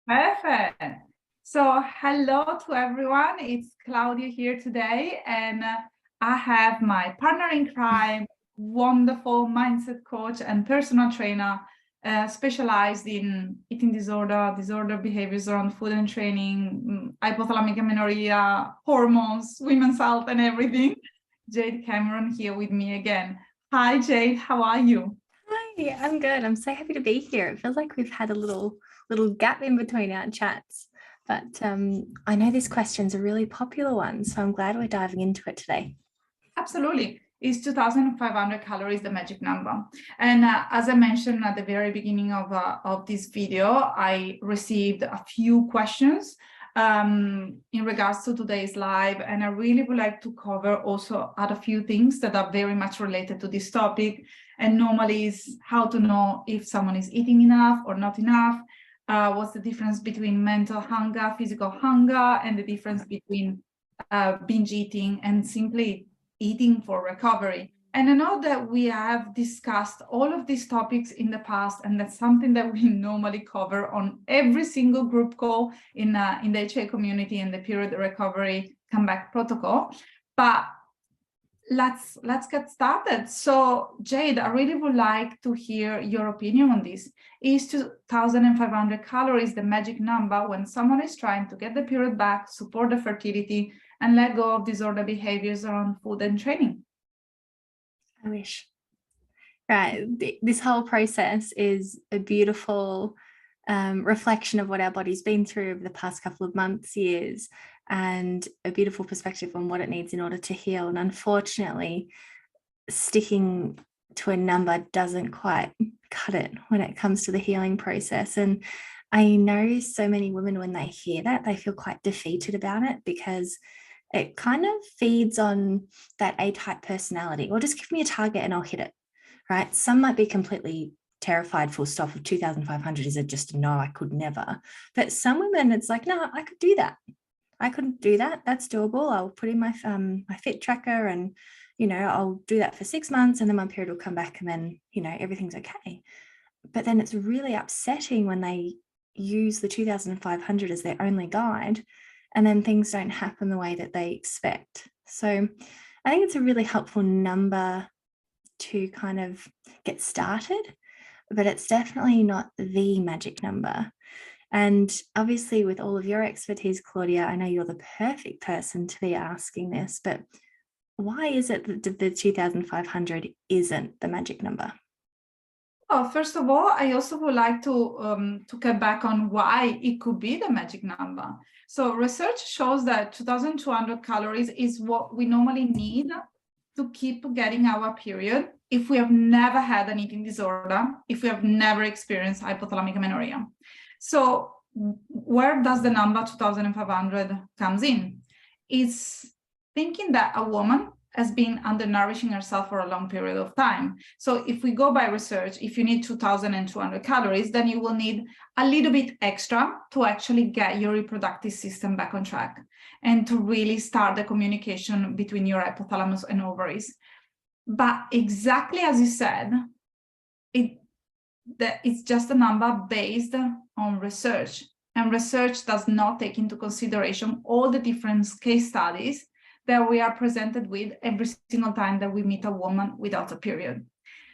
Perfect. So hello to everyone. It's Claudia here today, and I have my partner in crime, wonderful mindset coach and personal trainer, specialized in eating disorder behaviors around food and training, hypothalamic amenorrhea, hormones, women's health, and everything. Jade Cameron here with me again. Hi, Jade. How are you? Hi, I'm good. I'm so happy to be here. It feels like we've had a little gap in between our chats, but I know this question's a really popular one, so I'm glad we're diving into it today. Absolutely. Is 2,500 calories the magic number? And as I mentioned at the very beginning of this video, I received a few questions in regards to today's live, and I really would like to cover also other few things that are very much related to this topic. And normally is how to know if someone is eating enough or not enough. What's the difference between mental hunger, physical hunger, and the difference between binge eating and simply eating for recovery. And I know that we have discussed all of these topics in the past, and that's something that we normally cover on every single group call in the HA community and the period recovery comeback protocol. But let's get started. So Jade, I really would like to hear your opinion on this. Is 2,500 calories the magic number when someone is trying to get the period back, support the fertility, and let go of disorder behaviors around food and training? I wish. Right. This whole process is a beautiful reflection of what our body's been through over the past couple of months, years, and a beautiful perspective on what it needs in order to heal. And unfortunately, sticking to a number doesn't quite cut it when it comes to the healing process. And I know so many women, when they hear that, they feel quite defeated about it because it kind of feeds on that A-type personality. Or just give me a target and I'll hit it, right? Some might be completely terrified, full stop, of 2,500 is just no, I could never. But some women, it's like, no, I could do that. I couldn't do that. That's doable. I'll put in my fit tracker and, I'll do that for 6 months and then my period will come back and then, everything's okay. But then it's really upsetting when they use the 2,500 as their only guide and then things don't happen the way that they expect. So I think it's a really helpful number to kind of get started, but it's definitely not the magic number. And obviously with all of your expertise, Claudia, I know you're the perfect person to be asking this, but why is it that the 2,500 isn't the magic number? Well, first of all, I also would like to get back on why it could be the magic number. So research shows that 2,200 calories is what we normally need to keep getting our period if we have never had an eating disorder, if we have never experienced hypothalamic amenorrhea. So where does the number 2,500 comes in? It's thinking that a woman has been undernourishing herself for a long period of time. So if we go by research, if you need 2,200 calories, then you will need a little bit extra to actually get your reproductive system back on track and to really start the communication between your hypothalamus and ovaries. But exactly as you said, it's just a number based on research, and research does not take into consideration all the different case studies that we are presented with every single time that we meet a woman without a period.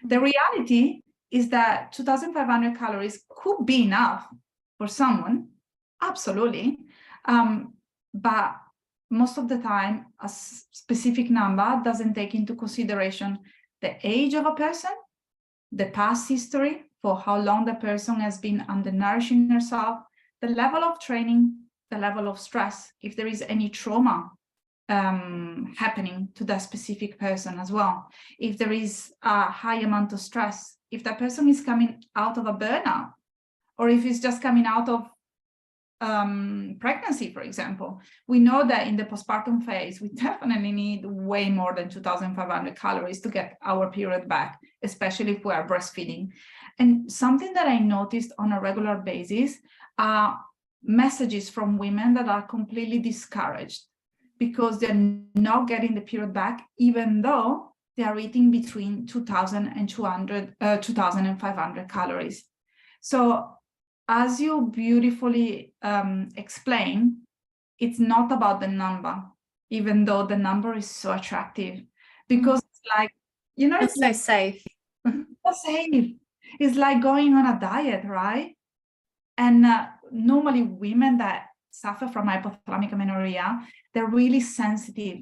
The reality is that 2,500 calories could be enough for someone, absolutely, but most of the time a specific number doesn't take into consideration the age of a person, the past history, for how long the person has been undernourishing herself, the level of training, the level of stress, if there is any trauma happening to that specific person as well, if there is a high amount of stress, if that person is coming out of a burnout, or if it's just coming out of pregnancy, for example. We know that in the postpartum phase, we definitely need way more than 2,500 calories to get our period back, especially if we are breastfeeding. And something that I noticed on a regular basis are messages from women that are completely discouraged because they're not getting the period back, even though they are eating between 2,000 and 2,500 calories. So as you beautifully explain, it's not about the number, even though the number is so attractive, because it's like, you know, It's so safe. so safe. It's like going on a diet, right? And normally women that suffer from hypothalamic amenorrhea, they're really sensitive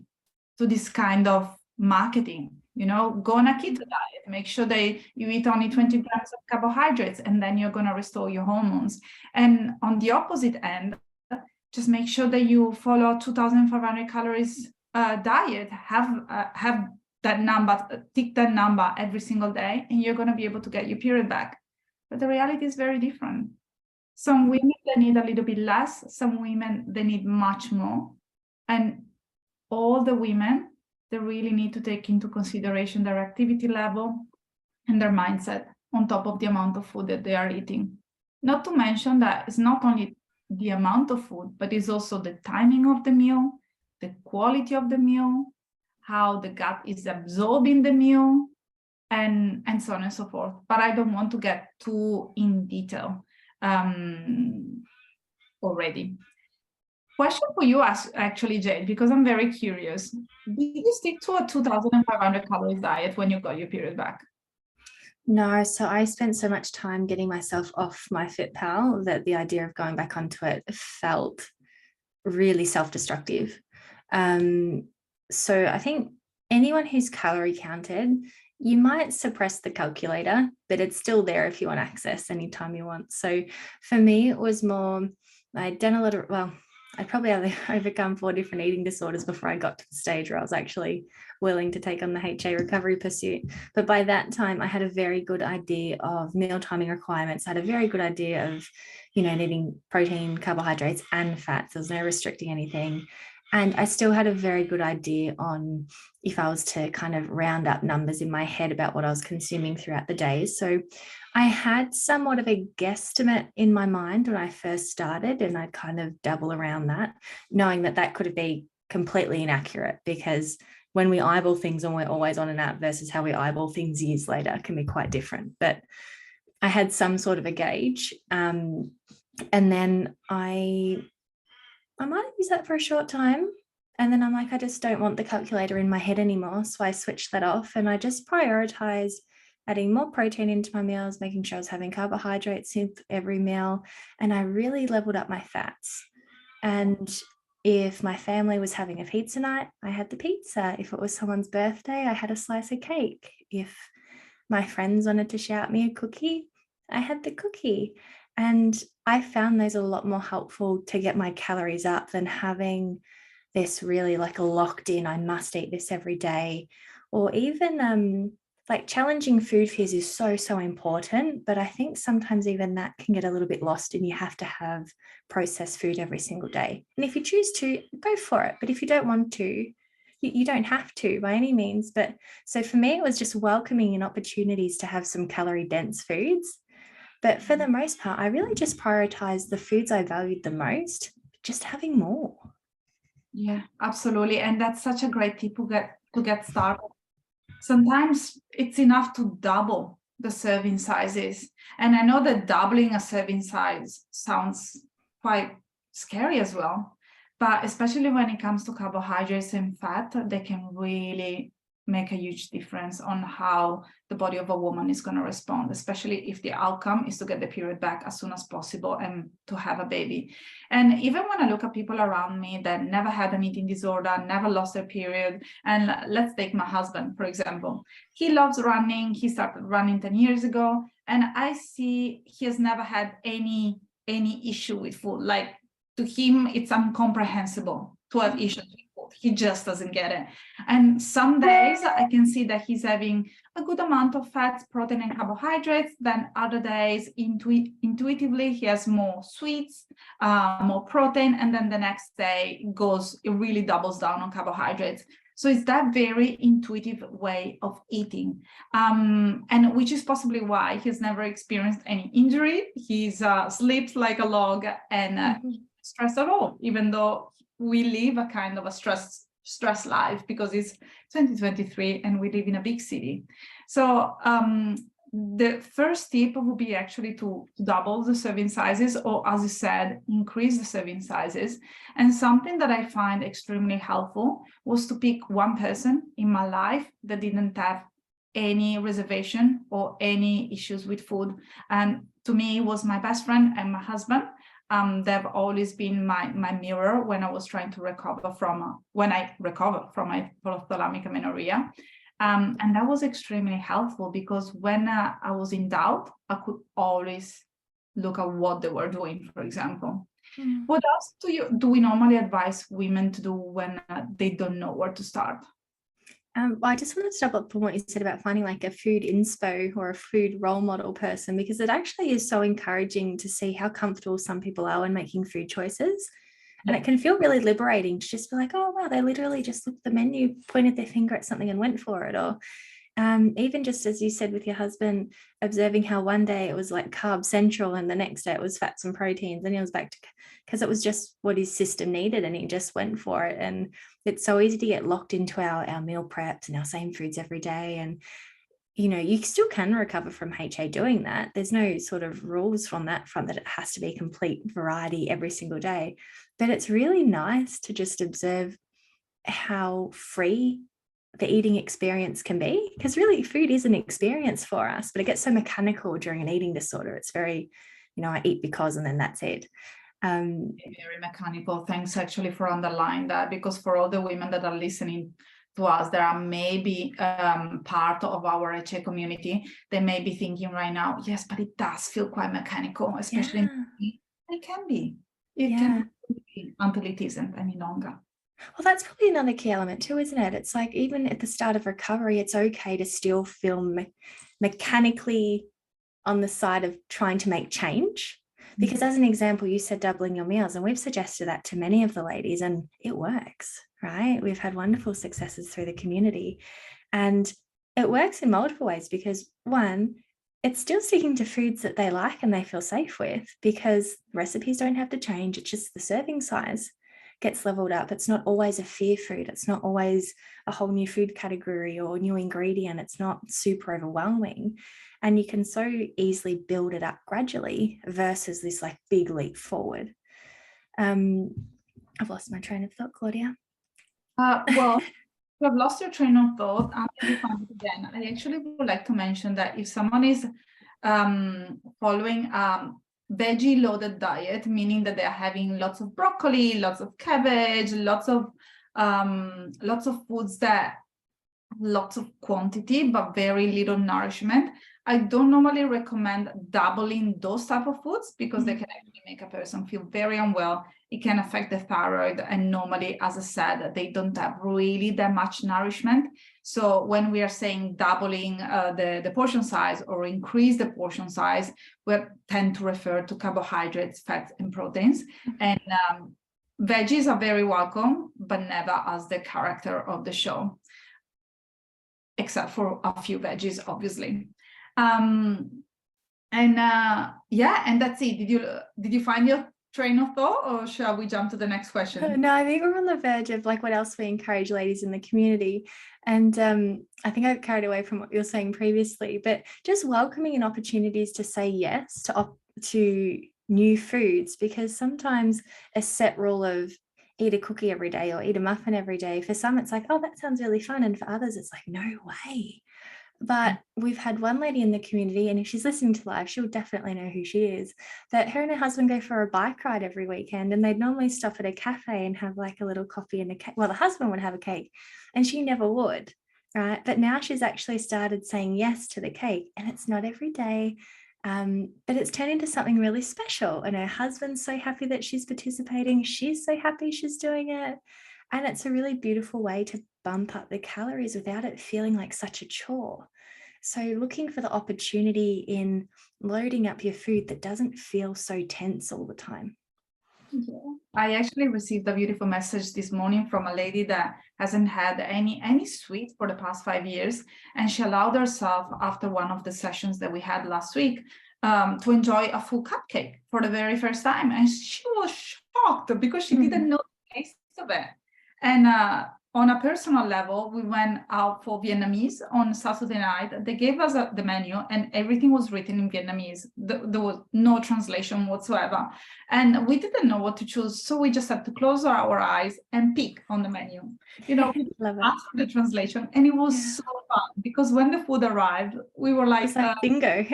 to this kind of marketing. You know, go on a keto diet, make sure that you eat only 20 grams of carbohydrates, and then you're going to restore your hormones. And on the opposite end, just make sure that you follow 2,500 calories diet, have that number, tick that number every single day, and you're going to be able to get your period back. But the reality is very different. Some women, they need a little bit less. Some women, they need much more. And all the women, they really need to take into consideration their activity level and their mindset on top of the amount of food that they are eating. Not to mention that it's not only the amount of food, but it's also the timing of the meal, the quality of the meal, how the gut is absorbing the meal, and so on and so forth. But I don't want to get too in detail already. Question for you, actually, Jade, because I'm very curious. Did you stick to a 2,500 calories diet when you got your period back? No, so I spent so much time getting myself off my FitPal that the idea of going back onto it felt really self-destructive. So I think anyone who's calorie counted, you might suppress the calculator, but it's still there if you want access anytime you want. So for me, it was more, I'd done a lot of, well, I probably had overcome 4 different eating disorders before I got to the stage where I was actually willing to take on the HA recovery pursuit. But by that time, I had a very good idea of meal timing requirements. I had a very good idea of, needing protein, carbohydrates, and fats. There was no restricting anything. And I still had a very good idea on if I was to kind of round up numbers in my head about what I was consuming throughout the day. So I had somewhat of a guesstimate in my mind when I first started, and I'd kind of double around that, knowing that that could be completely inaccurate, because when we eyeball things and we're always on an app versus how we eyeball things years later can be quite different. But I had some sort of a gauge. And then I might have used that for a short time. And then I'm like, I just don't want the calculator in my head anymore. So I switched that off and I just prioritized adding more protein into my meals, making sure I was having carbohydrates in every meal. And I really leveled up my fats. And if my family was having a pizza night, I had the pizza. If it was someone's birthday, I had a slice of cake. If my friends wanted to shout me a cookie, I had the cookie. And I found those a lot more helpful to get my calories up than having this really like a locked in, I must eat this every day, or even like challenging food fears is so important. But I think sometimes even that can get a little bit lost and you have to have processed food every single day. And if you choose to, go for it. But if you don't want to, you don't have to by any means. But so for me, it was just welcoming in opportunities to have some calorie dense foods. But for the most part, I really just prioritized the foods I valued the most, just having more. Yeah, absolutely. And that's such a great tip to get started. Sometimes it's enough to double the serving sizes. And I know that doubling a serving size sounds quite scary as well, but especially when it comes to carbohydrates and fat, they can really make a huge difference on how the body of a woman is going to respond, especially if the outcome is to get the period back as soon as possible and to have a baby. And even when I look at people around me that never had an eating disorder, never lost their period, and let's take my husband, for example. He loves running. He started running 10 years ago, and I see he has never had any issue with food. Like, to him, it's incomprehensible to have issues with food. He just doesn't get it. And some days I can see that he's having a good amount of fats, protein, and carbohydrates. Then other days, intuitively, he has more sweets, more protein. And then the next day it really doubles down on carbohydrates. So it's that very intuitive way of eating, and which is possibly why he's never experienced any injury. He's sleeps like a log and stressed at all, even though we live a kind of a stress life because it's 2023 and we live in a big city. So the first tip would be actually to double the serving sizes, or as you said, increase the serving sizes. And something that I find extremely helpful was to pick one person in my life that didn't have any reservation or any issues with food. And to me, it was my best friend and my husband. They've always been my mirror when I was trying to recover from, when I recovered from my hypothalamic amenorrhea. And that was extremely helpful, because when I was in doubt, I could always look at what they were doing, for example. What else do we normally advise women to do when they don't know where to start? I just want to stop up from what you said about finding like a food inspo or a food role model person, because it actually is so encouraging to see how comfortable some people are when making food choices. And it can feel really liberating to just be like, oh, wow, they literally just looked at the menu, pointed their finger at something and went for it. Or even just as you said with your husband, observing how one day it was like carb central and the next day it was fats and proteins, and he was back to, because it was just what his system needed and he just went for it. And it's so easy to get locked into our meal preps and our same foods every day. And you know, you still can recover from HA doing that. There's no sort of rules from that front that it has to be complete variety every single day. But it's really nice to just observe how free the eating experience can be, because really food is an experience for us, but it gets so mechanical during an eating disorder. It's very, you know, I eat because, and then that's it. Very mechanical. Thanks actually for underlining that, because for all the women that are listening to us, there are maybe part of our HA community, they may be thinking right now, yes, but it does feel quite mechanical, especially it can be. It can be until it isn't any longer. Well, that's probably another key element too, isn't it? It's like even at the start of recovery, it's okay to still feel mechanically on the side of trying to make change. Because as an example, you said doubling your meals, and we've suggested that to many of the ladies, and it works, right? We've had wonderful successes through the community, and it works in multiple ways, because one, it's still sticking to foods that they like and they feel safe with, because recipes don't have to change. It's just the serving size gets leveled up. It's not always a fear food. It's not always a whole new food category or new ingredient. It's not super overwhelming. And you can so easily build it up gradually versus this like big leap forward. I've lost my train of thought, Claudia. Well, you have lost your train of thought. Until you find it again. I actually would like to mention that if someone is following veggie loaded diet, meaning that they're having lots of broccoli, lots of cabbage, lots of foods that lots of quantity but very little nourishment, I don't normally recommend doubling those type of foods, because they can actually make a person feel very unwell. It can affect the thyroid, and normally, as I said, they don't have really that much nourishment. So when we are saying doubling the portion size or increase the portion size, we tend to refer to carbohydrates, fats, and proteins. And veggies are very welcome, but never as the character of the show, except for a few veggies, obviously. And that's it. Did you find your train of thought, or shall we jump to the next question? No, I think we're on the verge of like what else we encourage ladies in the community. And I think I've carried away from what you were saying previously, but just welcoming and opportunities to say yes to new foods, because sometimes a set rule of eat a cookie every day or eat a muffin every day, for some it's like, oh, that sounds really fun, and for others it's like, no way. But we've had one lady in the community, and if she's listening to live, she'll definitely know who she is, that her and her husband go for a bike ride every weekend, and they'd normally stop at a cafe and have like a little coffee and a cake. Well, the husband would have a cake and she never would, right? But now she's actually started saying yes to the cake, and it's not every day. But it's turned into something really special, and her husband's so happy that she's participating. She's so happy she's doing it. And it's a really beautiful way to bump up the calories without it feeling like such a chore. So looking for the opportunity in loading up your food that doesn't feel so tense all the time. Yeah. I actually received a beautiful message this morning from a lady that hasn't had any sweets for the past 5 years, and she allowed herself, after one of the sessions that we had last week, to enjoy a full cupcake for the very first time, and she was shocked because she didn't know the taste of it. And on a personal level, we went out for Vietnamese on Saturday night. They gave us the menu and everything was written in Vietnamese. There was no translation whatsoever. And we didn't know what to choose. So we just had to close our eyes and pick on the menu. You know, we asked for the translation, and it was so fun because when the food arrived, we were like, it's like bingo.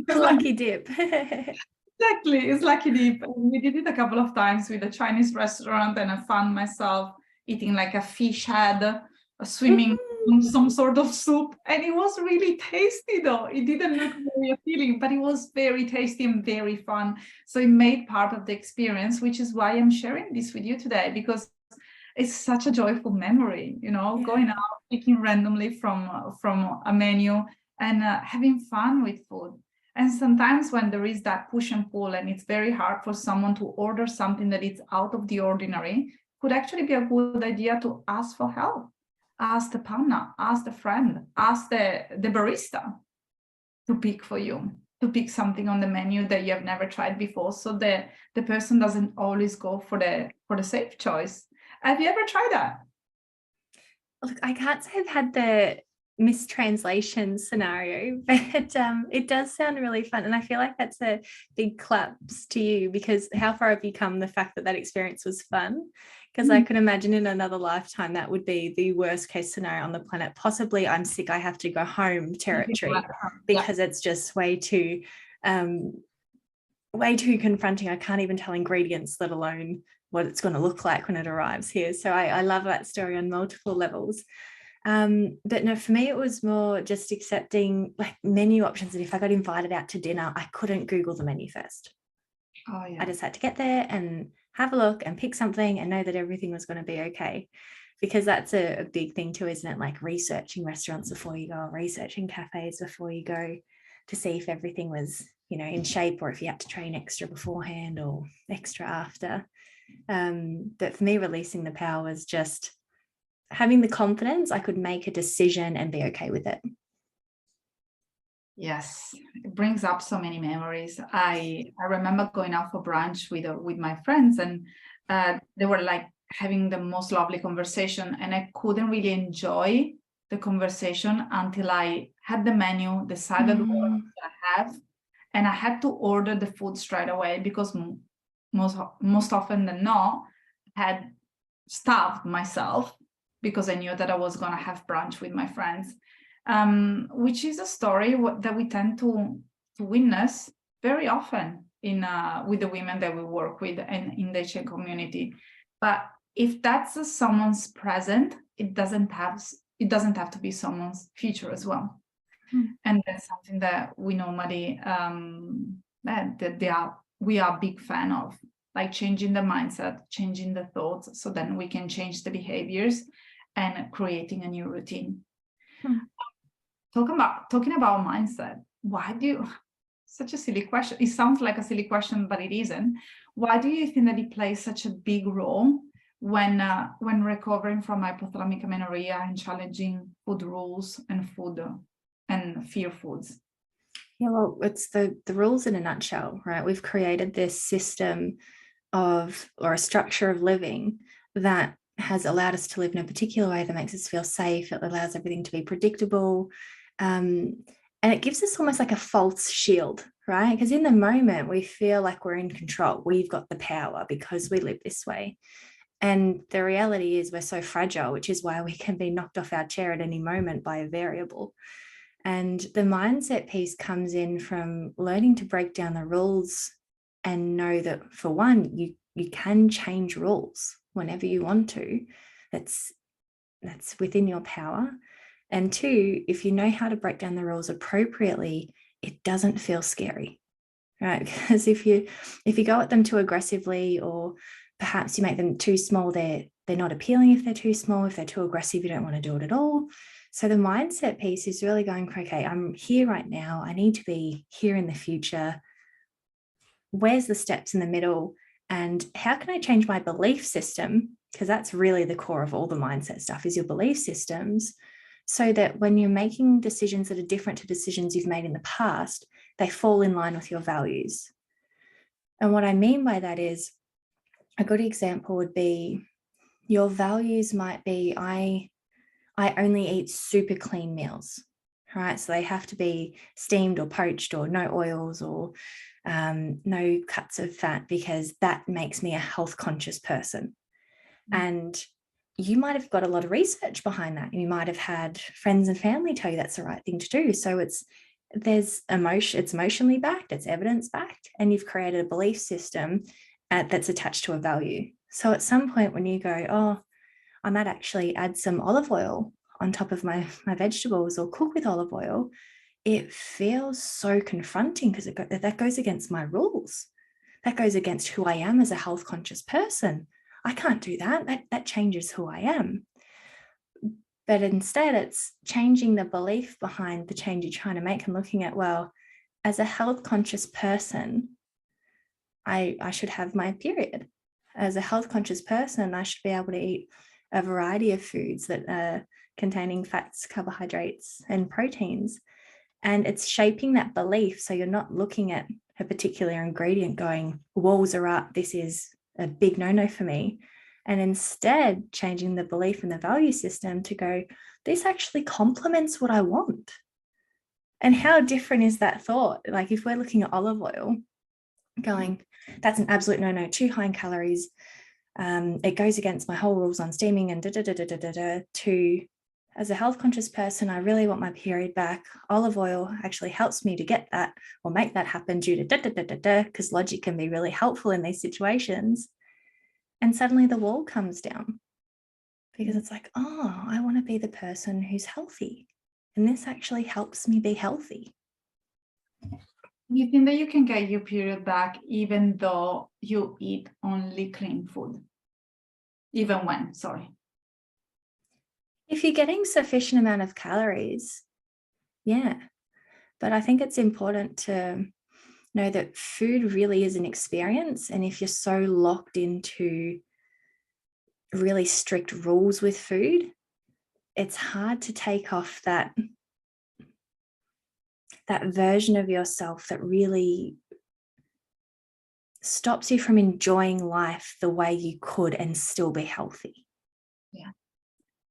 Lucky dip. Exactly, it's lucky dip. We did it a couple of times with a Chinese restaurant, and I found myself eating like a fish head, swimming in some sort of soup, and it was really tasty though. It didn't look very appealing, but it was very tasty and very fun. So it made part of the experience, which is why I'm sharing this with you today, because it's such a joyful memory, you know, going out, picking randomly from a menu and having fun with food. And sometimes when there is that push and pull and it's very hard for someone to order something that is out of the ordinary, could actually be a good idea to ask for help. Ask the partner, ask the friend, ask the barista to pick for you, to pick something on the menu that you have never tried before. So the person doesn't always go for the safe choice. Have you ever tried that? Look, I can't say I've had the mistranslation scenario, but it does sound really fun, and I feel like that's a big claps to you, because how far have you come the fact that experience was fun? Because I can imagine in another lifetime that would be the worst case scenario on the planet. Possibly I'm sick, I have to go home territory, because it's just way too confronting. I can't even tell ingredients, let alone what it's going to look like when it arrives here. So I love that story on multiple levels. But no, for me, it was more just accepting like menu options. And if I got invited out to dinner, I couldn't Google the menu first. Oh, yeah. I just had to get there and have a look and pick something and know that everything was going to be okay. Because that's a big thing too, isn't it? Like researching restaurants before you go, or researching cafes before you go, to see if everything was, you know, in shape, or if you had to train extra beforehand or extra after. But for me, releasing the power was just having the confidence I could make a decision and be okay with it. Yes, it brings up so many memories. I remember going out for brunch with my friends, and they were like having the most lovely conversation, and I couldn't really enjoy the conversation until I had the menu, decided what I have, and I had to order the food straight away, because most often than not, I had starved myself because I knew that I was going to have brunch with my friends, which is a story that we tend to witness very often with the women that we work with and in the HA community. But if that's someone's present, it doesn't have to be someone's future as well. And that's something that we normally we are a big fan of, like changing the mindset, changing the thoughts, so then we can change the behaviors and creating a new routine. Talking about mindset, why do you, such a silly question, it sounds like a silly question, but it isn't. Why do you think that it plays such a big role when recovering from hypothalamic amenorrhea and challenging food rules and fear foods? Yeah, well, it's the rules in a nutshell, right? We've created this system or a structure of living that has allowed us to live in a particular way that makes us feel safe. It allows everything to be predictable. And it gives us almost like a false shield, right? Because in the moment, we feel like we're in control. We've got the power because we live this way. And the reality is we're so fragile, which is why we can be knocked off our chair at any moment by a variable. And the mindset piece comes in from learning to break down the rules and know that, for one, you can change rules whenever you want to. That's within your power. And two, if you know how to break down the rules appropriately, it doesn't feel scary, right? Because if you go at them too aggressively, or perhaps you make them too small, they're not appealing if they're too small. If they're too aggressive, you don't want to do it at all. So the mindset piece is really going, okay, I'm here right now. I need to be here in the future. Where's the steps in the middle? And how can I change my belief system? Because that's really the core of all the mindset stuff, is your belief systems, so that when you're making decisions that are different to decisions you've made in the past, they fall in line with your values. And what I mean by that is, a good example would be, Your values might be, I only eat super clean meals, right? So they have to be steamed or poached or no oils or no cuts of fat, because that makes me a health conscious person. And you might have got a lot of research behind that. You might have had friends and family tell you that's the right thing to do. So it's emotionally backed, it's evidence backed, and you've created a belief system that's attached to a value. So at some point when you go, oh, I might actually add some olive oil on top of my vegetables or cook with olive oil, it feels so confronting because that goes against my rules. That goes against who I am as a health conscious person. I can't do that. That changes who I am. But instead, it's changing the belief behind the change you're trying to make and looking at, well, as a health conscious person, I should have my period. As a health conscious person, I should be able to eat a variety of foods that are containing fats, carbohydrates, and proteins. And it's shaping that belief. So you're not looking at a particular ingredient going, walls are up, this is a big no-no for me. And instead changing the belief and the value system to go, this actually complements what I want. And how different is that thought? Like if we're looking at olive oil, going, that's an absolute no-no, too high in calories. It goes against my whole rules on steaming and to, as a health conscious person, I really want my period back. Olive oil actually helps me to get that or make that happen due to because logic can be really helpful in these situations. And suddenly the wall comes down because it's like, oh, I want to be the person who's healthy. And this actually helps me be healthy. You think that you can get your period back even though you eat only clean food? Even when, sorry. If you're getting sufficient amount of calories, yeah. But I think it's important to know that food really is an experience. And if you're so locked into really strict rules with food, it's hard to take off that version of yourself that really stops you from enjoying life the way you could and still be healthy. Yeah.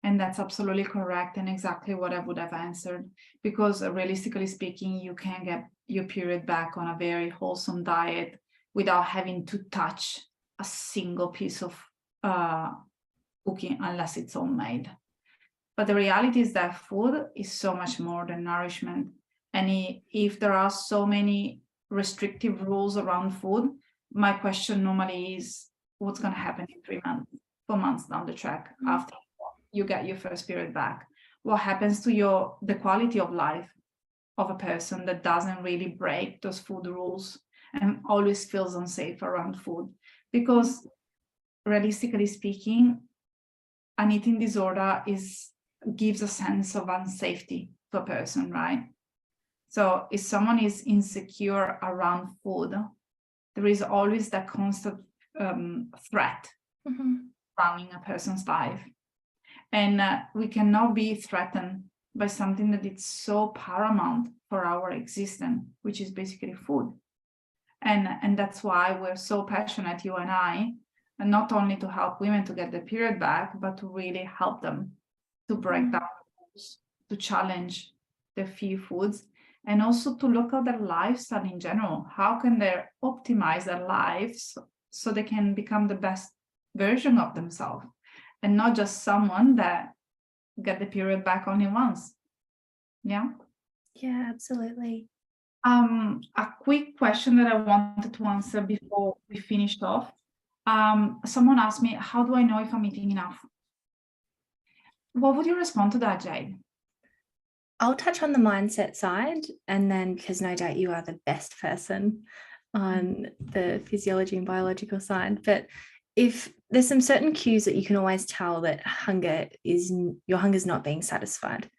And that's absolutely correct and exactly what I would have answered, because realistically speaking, you can get your period back on a very wholesome diet without having to touch a single piece of cooking unless it's homemade. But the reality is that food is so much more than nourishment. And if there are so many restrictive rules around food, my question normally is, what's going to happen in 3 months, 4 months down the track after you get your first period back? What happens to the quality of life of a person that doesn't really break those food rules and always feels unsafe around food? Because realistically speaking, an eating disorder gives a sense of unsafety to a person, right? So if someone is insecure around food, there is always that constant threat surrounding a person's life. And we cannot be threatened by something that is so paramount for our existence, which is basically food. And that's why we're so passionate, you and I, and not only to help women to get the period back, but to really help them to break down rules, to challenge the fear foods, and also to look at their lifestyle in general. How can they optimize their lives so they can become the best version of themselves, and not just someone that get the period back only once? Yeah. Yeah, absolutely. A quick question that I wanted to answer before we finished off. Someone asked me, how do I know if I'm eating enough? What would you respond to that, Jade? I'll touch on the mindset side, and then, because no doubt you are the best person on the physiology and biological side, but if there's some certain cues that you can always tell that your hunger's not being satisfied,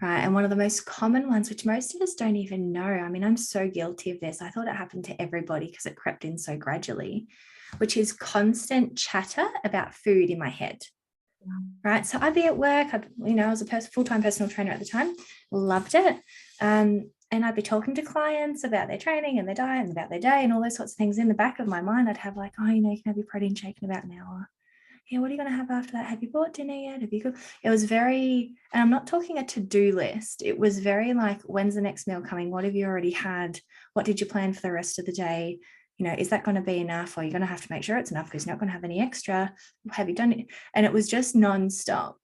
right? And one of the most common ones, which most of us don't even know, I mean, I'm so guilty of this. I thought it happened to everybody because it crept in so gradually, which is constant chatter about food in my head. Right. So I'd be at work, I was a full-time personal trainer at the time, loved it. And I'd be talking to clients about their training and their diet and about their day and all those sorts of things. In the back of my mind, I'd have like, you can have your protein shake in about an hour. yeah, what are you going to have after that? Have you bought dinner yet? Have you cooked? It was very, and I'm not talking a to-do list. It was very like, when's the next meal coming? What have you already had? What did you plan for the rest of the day? You know, is that going to be enough? Or you're going to have to make sure it's enough because you're not going to have any extra. Have you done it? And it was just nonstop.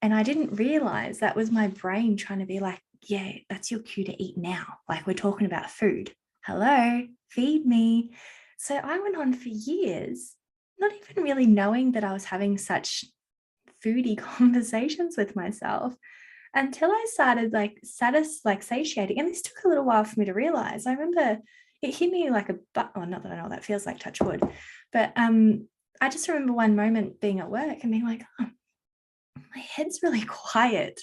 And I didn't realize that was my brain trying to be like, yeah, that's your cue to eat now. Like, we're talking about food. Hello, feed me. So I went on for years, not even really knowing that I was having such foodie conversations with myself until I started like satiating. And this took a little while for me to realize. I remember it hit me like not that I know what that feels like, touch wood, but I just remember one moment being at work and being like, oh, my head's really quiet.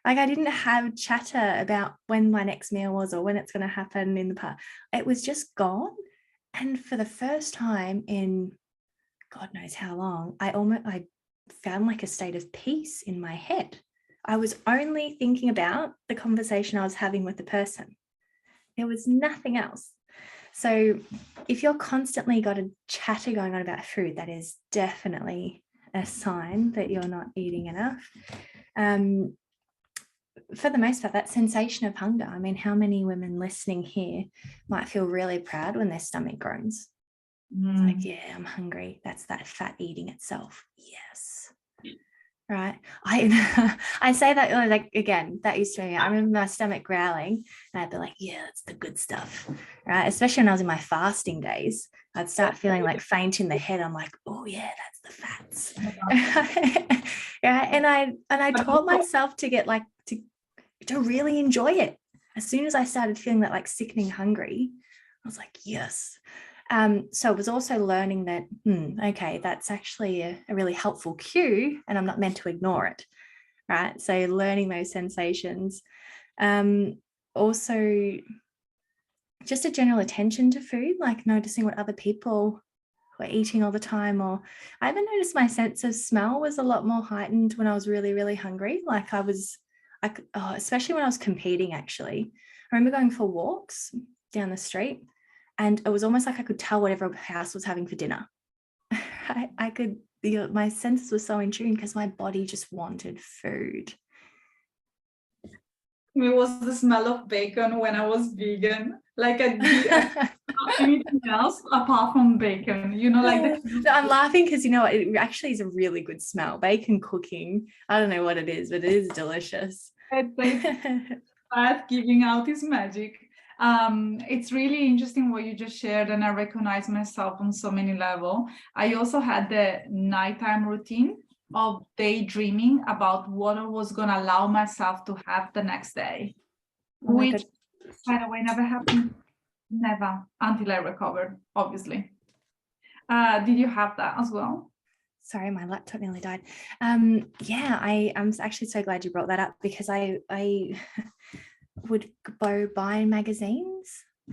Like, I didn't have chatter about when my next meal was or when it's going to happen in the past. It was just gone. And for the first time in God knows how long, I found like a state of peace in my head. I was only thinking about the conversation I was having with the person. There was nothing else. So if you're constantly got a chatter going on about food, that is definitely a sign that you're not eating enough. For the most part, that sensation of hunger. I mean, how many women listening here might feel really proud when their stomach groans? It's like, yeah, I'm hungry. That's that fat eating itself. Yes. Right. I say that like, again, that used to me. I remember my stomach growling and I'd be like, yeah, that's the good stuff. Right. Especially when I was in my fasting days, I'd start feeling like faint in the head. I'm like, oh yeah, that's the fats. Yeah. And I taught myself to get like to really enjoy it. As soon as I started feeling that like sickening hungry, I was like, yes. So I was also learning that, okay, that's actually a really helpful cue and I'm not meant to ignore it, right? So learning those sensations. Also, just a general attention to food, like noticing what other people were eating all the time. Or I even noticed my sense of smell was a lot more heightened when I was really, really hungry. Like especially when I was competing, actually. I remember going for walks down the street and it was almost like I could tell what every house was having for dinner. I could, my senses were so in tune because my body just wanted food. It was the smell of bacon when I was vegan. Like anything else apart from bacon, like I'm laughing because it actually is a really good smell. Bacon cooking, I don't know what it is, but it is delicious. But giving out is magic. It's really interesting what you just shared, and I recognize myself on so many levels. I also had the nighttime routine of daydreaming about what I was going to allow myself to have the next day, which, by the way, never happened. Never, until I recovered, obviously. Did you have that as well? Sorry, my laptop nearly died. I'm actually so glad you brought that up because I would go buy magazines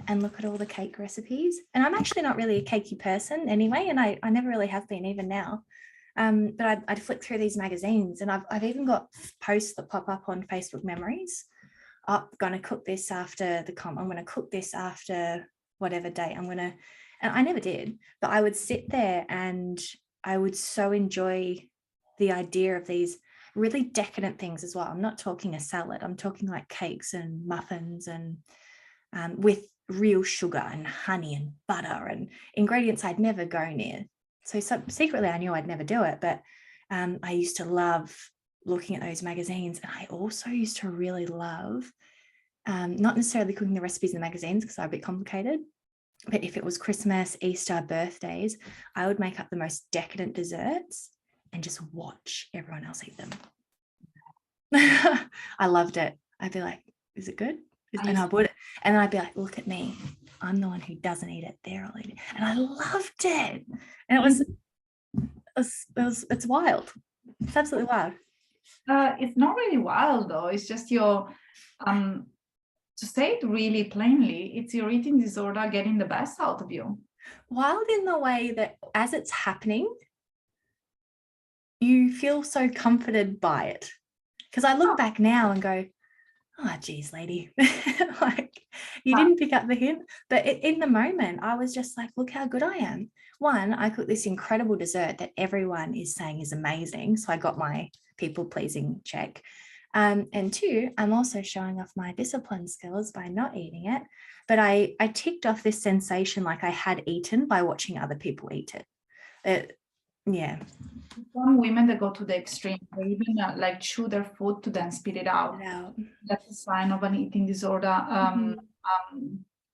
and look at all the cake recipes. And I'm actually not really a cakey person anyway, and I never really have been even now. But I'd flick through these magazines and I've even got posts that pop up on Facebook memories. I'm going to cook this after I'm going to cook this after whatever date and I never did, but I would sit there and I would so enjoy the idea of these really decadent things as well. I'm not talking a salad. I'm talking like cakes and muffins and with real sugar and honey and butter and ingredients I'd never go near. So secretly I knew I'd never do it, but I used to love looking at those magazines. And I also used to really love not necessarily cooking the recipes in the magazines because they're a bit complicated, but if it was Christmas, Easter, birthdays, I would make up the most decadent desserts and just watch everyone else eat them. I loved it. I'd be like, is it good? And I would, and then I'd be like, look at me. I'm the one who doesn't eat it. They're all eating it. And I loved it. And it's wild. It's absolutely wild. It's not really wild though. It's just to say it really plainly, it's your eating disorder getting the best out of you. Wild in the way that as it's happening, you feel so comforted by it. Because I look back now and go, oh, geez, lady, like you didn't pick up the hint. But in the moment, I was just like, look how good I am. One, I cooked this incredible dessert that everyone is saying is amazing. So I got my people pleasing check. And two, I'm also showing off my discipline skills by not eating it. But I ticked off this sensation like I had eaten by watching other people eat it. Yeah. Some women that go to the extreme, they even like chew their food to then spit it out. That's a sign of an eating disorder,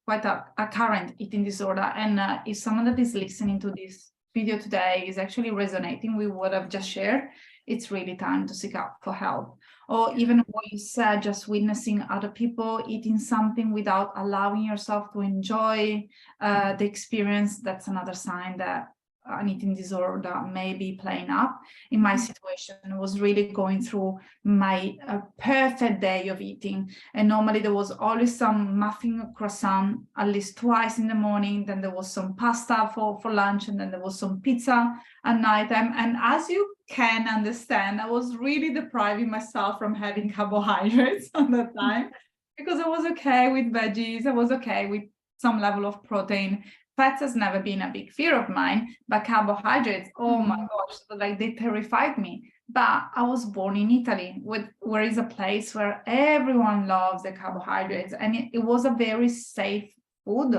quite a current eating disorder. And if someone that is listening to this video today is actually resonating with what I've just shared, it's really time to seek out for help. Or even what you said, just witnessing other people eating something without allowing yourself to enjoy the experience, that's another sign that an eating disorder may be playing up. In my situation, I was really going through my perfect day of eating, and normally there was always some muffin croissant at least twice in the morning, then there was some pasta for lunch, and then there was some pizza at nighttime. And as you can understand, I was really depriving myself from having carbohydrates at that time, because I was okay with veggies, I was okay with some level of protein. Fats has never been a big fear of mine, but carbohydrates, oh my gosh, like they terrified me. But I was born in Italy, where is a place where everyone loves the carbohydrates, and it was a very safe food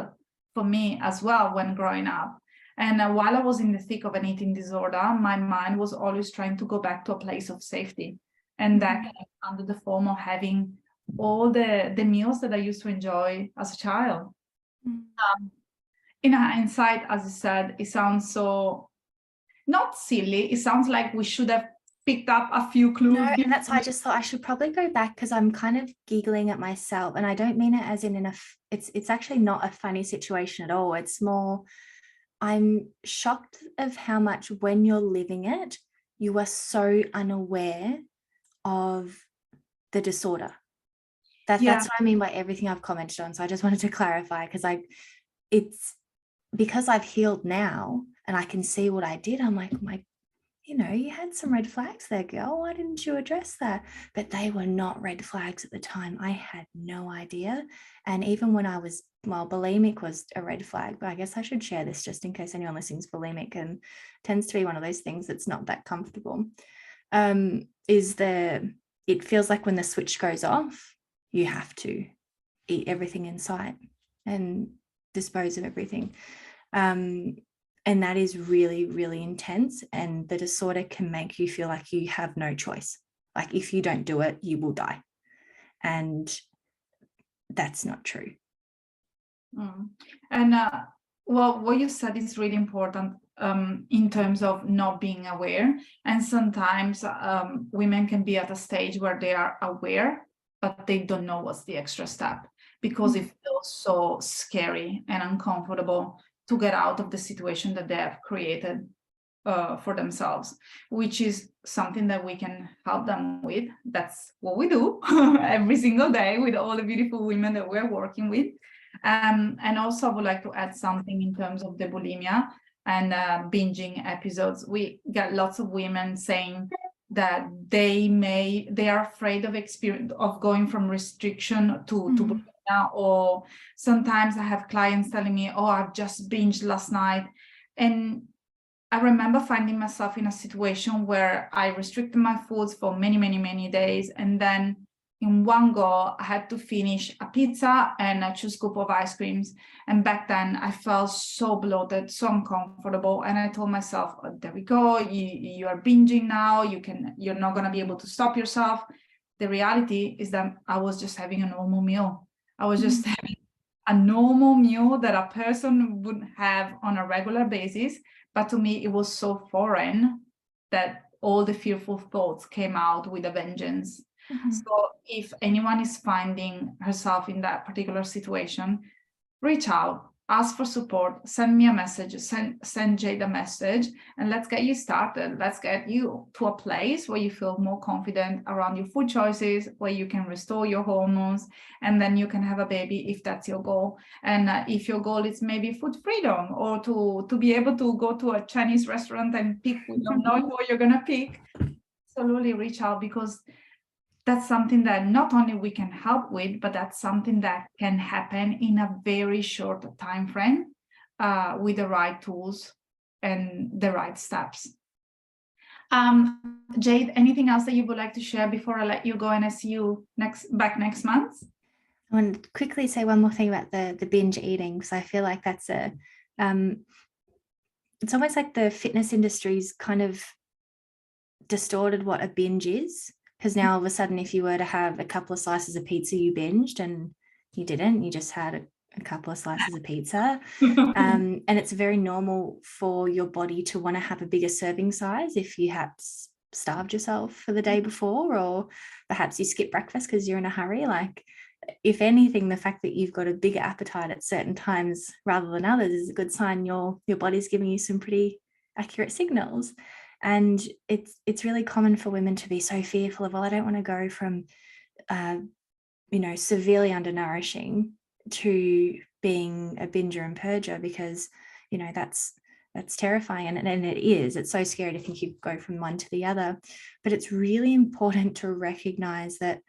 for me as well when growing up. And while I was in the thick of an eating disorder, my mind was always trying to go back to a place of safety, and that came under the form of having all the meals that I used to enjoy as a child. In hindsight, as I said, it sounds so not silly. It sounds like we should have picked up a few clues. No, and that's why I just thought I should probably go back, because I'm kind of giggling at myself, and I don't mean it as in it's actually not a funny situation at all. It's more, I'm shocked of how much when you're living it, you are so unaware of the disorder. That's what I mean by everything I've commented on. So I just wanted to clarify, because it's because I've healed now and I can see what I did. I'm like, you had some red flags there, girl. Why didn't you address that? But they were not red flags at the time. I had no idea. And even when I was, bulimic was a red flag, but I guess I should share this just in case anyone listening is bulimic, and tends to be one of those things that's not that comfortable. It feels like when the switch goes off, you have to eat everything in sight and dispose of everything. And that is really, really intense. And the disorder can make you feel like you have no choice. Like if you don't do it, you will die. And that's not true. And what you said is really important in terms of not being aware. And sometimes women can be at a stage where they are aware, but they don't know what's the extra step, because it feels so scary and uncomfortable to get out of the situation that they have created for themselves, which is something that we can help them with. That's what we do every single day with all the beautiful women that we're working with. And also I would like to add something in terms of the bulimia and binging episodes. We get lots of women saying that they are afraid of going from restriction to bulimia. Or sometimes I have clients telling me, oh, I've just binged last night. And I remember finding myself in a situation where I restricted my foods for many, many, many days. And then in one go, I had to finish a pizza and 2 scoops of ice creams. And back then I felt so bloated, so uncomfortable. And I told myself, oh, there we go, you are binging now. You're not going to be able to stop yourself. The reality is that I was just having a normal meal. I was just having a normal meal that a person would have on a regular basis. But to me, it was so foreign that all the fearful thoughts came out with a vengeance. So if anyone is finding herself in that particular situation, reach out, ask for support, send me a message, send Jade a message, and let's get you started. Let's get you to a place where you feel more confident around your food choices, where you can restore your hormones, and then you can have a baby if that's your goal. And if your goal is maybe food freedom, or to be able to go to a Chinese restaurant and pick without knowing what you're going to pick, absolutely reach out, because that's something that not only we can help with, but that's something that can happen in a very short time frame with the right tools and the right steps. Jade, anything else that you would like to share before I let you go and I see you back next month? I want to quickly say one more thing about the binge eating, because I feel like that's it's almost like the fitness industry's kind of distorted what a binge is, because now all of a sudden if you were to have a couple of slices of pizza, you binged, and you didn't, you just had a couple of slices of pizza. And it's very normal for your body to want to have a bigger serving size if you have starved yourself for the day before, or perhaps you skip breakfast because you're in a hurry. Like, if anything, the fact that you've got a bigger appetite at certain times rather than others is a good sign your body's giving you some pretty accurate signals. And it's really common for women to be so fearful of, well, I don't want to go from severely undernourishing to being a binger and purger, because that's terrifying, and it is. It's so scary to think you go from one to the other. But it's really important to recognize that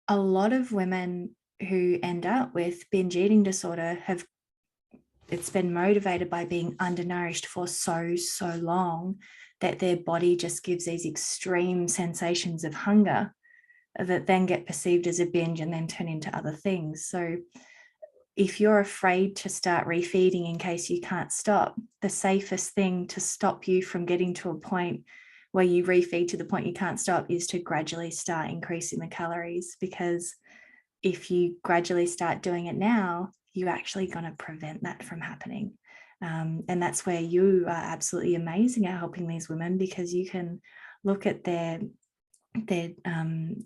a lot of women who end up with binge eating disorder it's been motivated by being undernourished for so long that their body just gives these extreme sensations of hunger that then get perceived as a binge and then turn into other things. So if you're afraid to start refeeding in case you can't stop, the safest thing to stop you from getting to a point where you refeed to the point you can't stop is to gradually start increasing the calories, because if you gradually start doing it now, you're actually going to prevent that from happening. And that's where you are absolutely amazing at helping these women, because you can look at their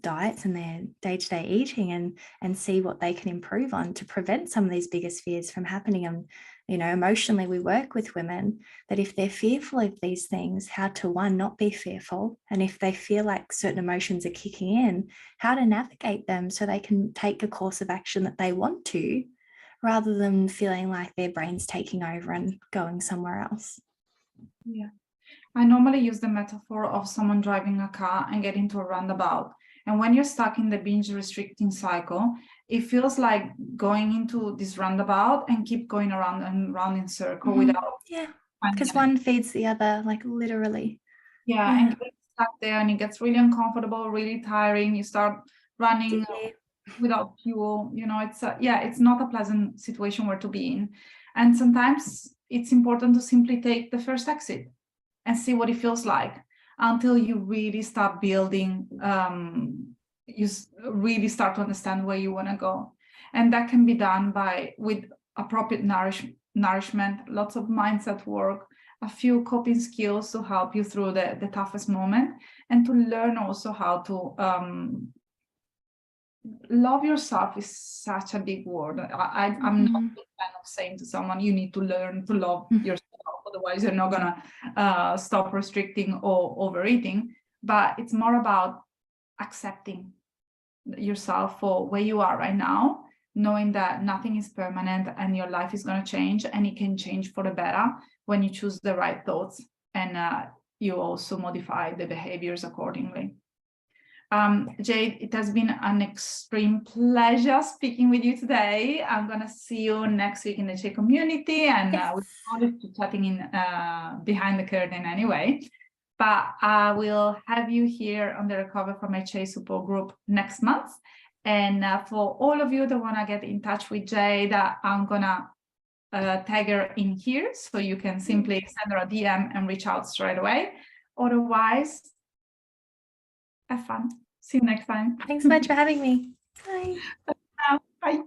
diets and their day-to-day eating and see what they can improve on to prevent some of these biggest fears from happening. And emotionally, we work with women that if they're fearful of these things, how to, one, not be fearful, and if they feel like certain emotions are kicking in, how to navigate them so they can take a course of action that they want to, rather than feeling like their brain's taking over and going somewhere else. Yeah. I normally use the metaphor of someone driving a car and getting to a roundabout. And when you're stuck in the binge restricting cycle, it feels like going into this roundabout and keep going around and around in circle without. Yeah, because one feeds the other, like literally. Yeah, and getting stuck there, and it gets really uncomfortable, really tiring. You start running without fuel. It's not a pleasant situation where to be in. And sometimes it's important to simply take the first exit and see what it feels like until you really start building, you really start to understand where you want to go. And that can be done with appropriate nourishment, lots of mindset work, a few coping skills to help you through the toughest moment, and to learn also how to love yourself is such a big word. I'm not a big fan of saying to someone, you need to learn to love yourself, otherwise you're not gonna stop restricting or overeating. But it's more about accepting yourself for where you are right now, knowing that nothing is permanent and your life is going to change, and it can change for the better when you choose the right thoughts and you also modify the behaviors accordingly. Jade, it has been an extreme pleasure speaking with you today. I'm going to see you next week in the Jade community, and we're always chatting in behind the curtain anyway. But I will have you here on the Recover from HA support group next month. And for all of you that want to get in touch with Jade, I'm going to tag her in here, so you can simply send her a DM and reach out straight away. Otherwise, have fun. See you next time. Thanks so much for having me. Bye. Bye.